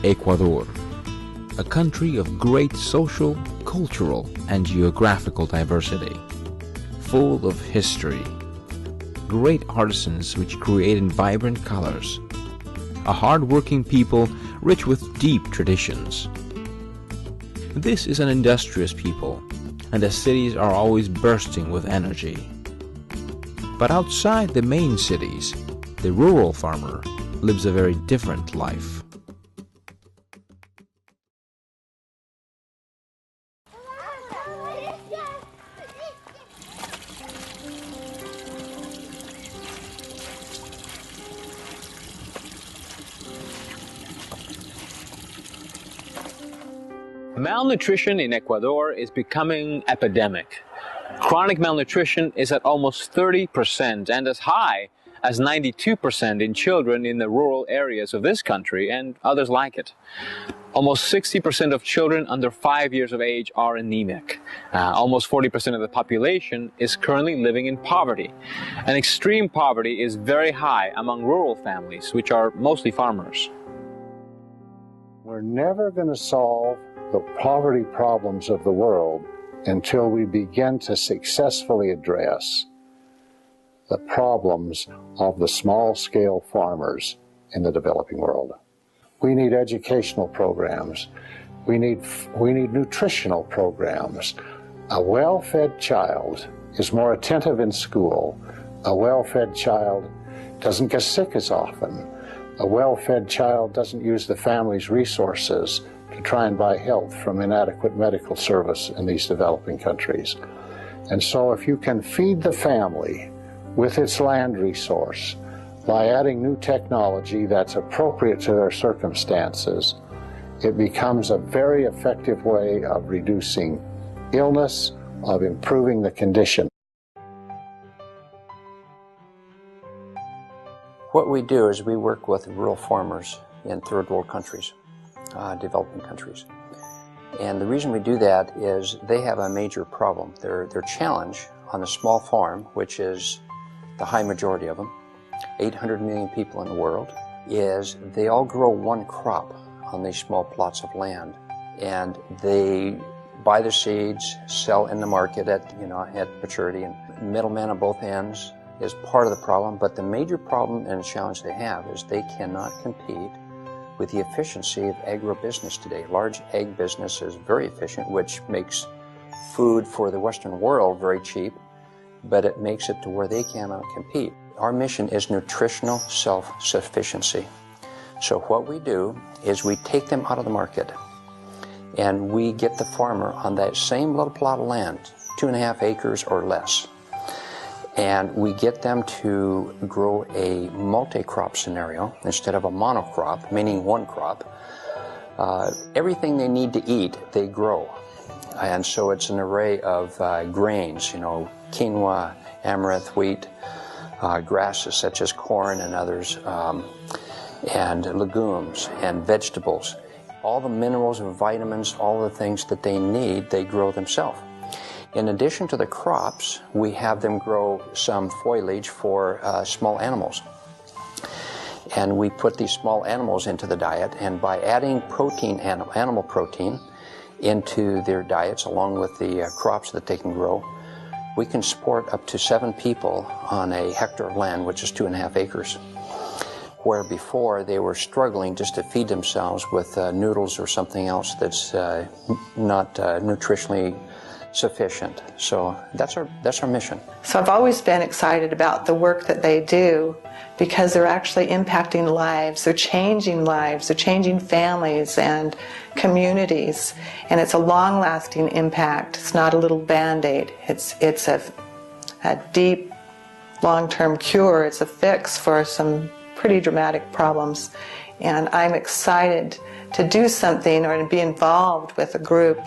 Ecuador, a country of great social, cultural, and geographical diversity, full of history, great artisans which create in vibrant colors, a hard-working people rich with deep traditions. This is an industrious people, and the cities are always bursting with energy. But outside the main cities, the rural farmer lives a very different life. Malnutrition in Ecuador is becoming epidemic. Chronic malnutrition is at almost 30% and as high as 92% in children in the rural areas of this country and others like it. Almost 60% of children under 5 years of age are anemic. Almost 40% of the population is currently living in poverty. And extreme poverty is very high among rural families, which are mostly farmers. We're never going to solve the poverty problems of the world until we begin to successfully address the problems of the small-scale farmers in the developing world. We need educational programs. We need nutritional programs. A well-fed child is more attentive in school. A well-fed child doesn't get sick as often. A well-fed child doesn't use the family's resources to try and buy health from inadequate medical service in these developing countries. And so if you can feed the family with its land resource by adding new technology that's appropriate to their circumstances, it becomes a very effective way of reducing illness, of improving the condition. What we do is we work with rural farmers in third world countries, developing countries. And the reason we do that is they have a major problem. Their challenge on a small farm, which is the high majority of them, 800 million people in the world, is they all grow one crop on these small plots of land. And they buy the seeds, sell in the market at maturity, and middleman on both ends is part of the problem. But the major problem and challenge they have is they cannot compete with the efficiency of agribusiness today. Large ag business is very efficient, which makes food for the Western world very cheap, but it makes it to where they cannot compete. Our mission is nutritional self-sufficiency. So what we do is we take them out of the market and we get the farmer on that same little plot of land, 2.5 acres or less, and we get them to grow a multi-crop scenario instead of a monocrop, meaning one crop. Everything they need to eat, they grow. And so it's an array of grains, quinoa, amaranth, wheat, grasses such as corn and others, and legumes and vegetables. All the minerals and vitamins, all the things that they need, they grow themselves. In addition to the crops, we have them grow some foliage for small animals. And we put these small animals into the diet, and by adding protein, animal protein, into their diets along with the crops that they can grow, we can support up to 7 people on a hectare of land, which is 2.5 acres. Where before they were struggling just to feed themselves with noodles or something else that's not nutritionally sufficient. So that's our mission. So I've always been excited about the work that they do because they're actually impacting lives, they're changing families and communities, and it's a long-lasting impact. It's not a little band-aid. It's a deep, long-term cure. It's a fix for some pretty dramatic problems, and I'm excited to do something or to be involved with a group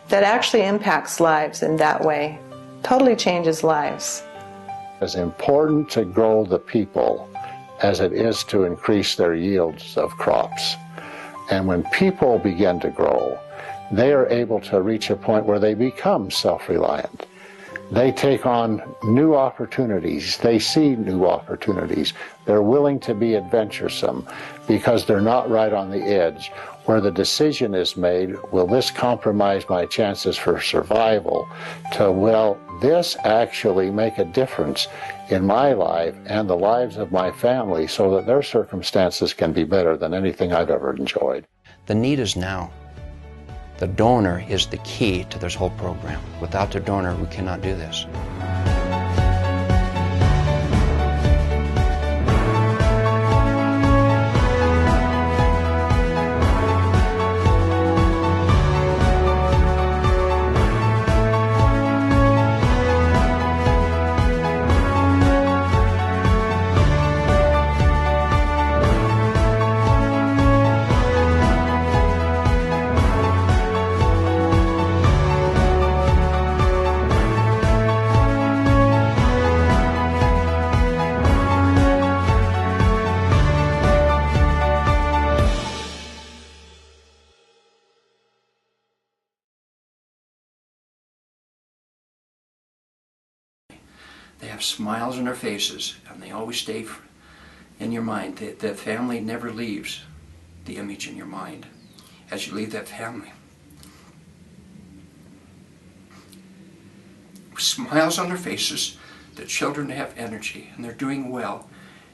that actually impacts lives in that way, totally changes lives. As important to grow the people as it is to increase their yields of crops. And when people begin to grow, they are able to reach a point where they become self-reliant. They take on new opportunities. They see new opportunities. They're willing to be adventuresome because they're not right on the edge where the decision is made, will this compromise my chances for survival, to, will this actually make a difference in my life and the lives of my family so that their circumstances can be better than anything I've ever enjoyed. The need is now. The donor is the key to this whole program. Without the donor, we cannot do this. They have smiles on their faces, and they always stay in your mind. The family never leaves the image in your mind as you leave that family. Smiles on their faces, the children have energy, and they're doing well,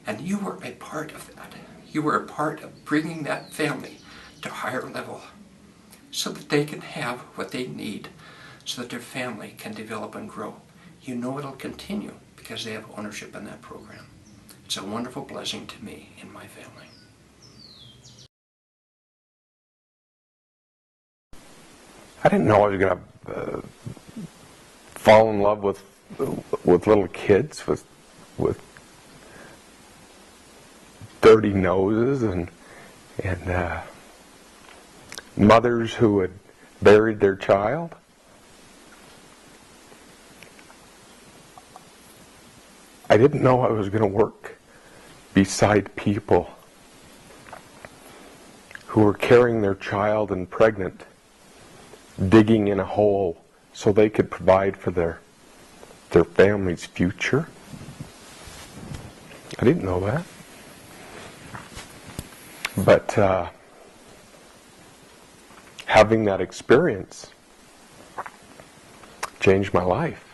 and you were a part of that. You were a part of bringing that family to a higher level so that they can have what they need so that their family can develop and grow. You know it'll continue because they have ownership in that program. It's a wonderful blessing to me and my family. I didn't know I was going to fall in love with little kids with dirty noses and mothers who had buried their child. I didn't know I was going to work beside people who were carrying their child and pregnant, digging in a hole so they could provide for their family's future. I didn't know that. But having that experience changed my life.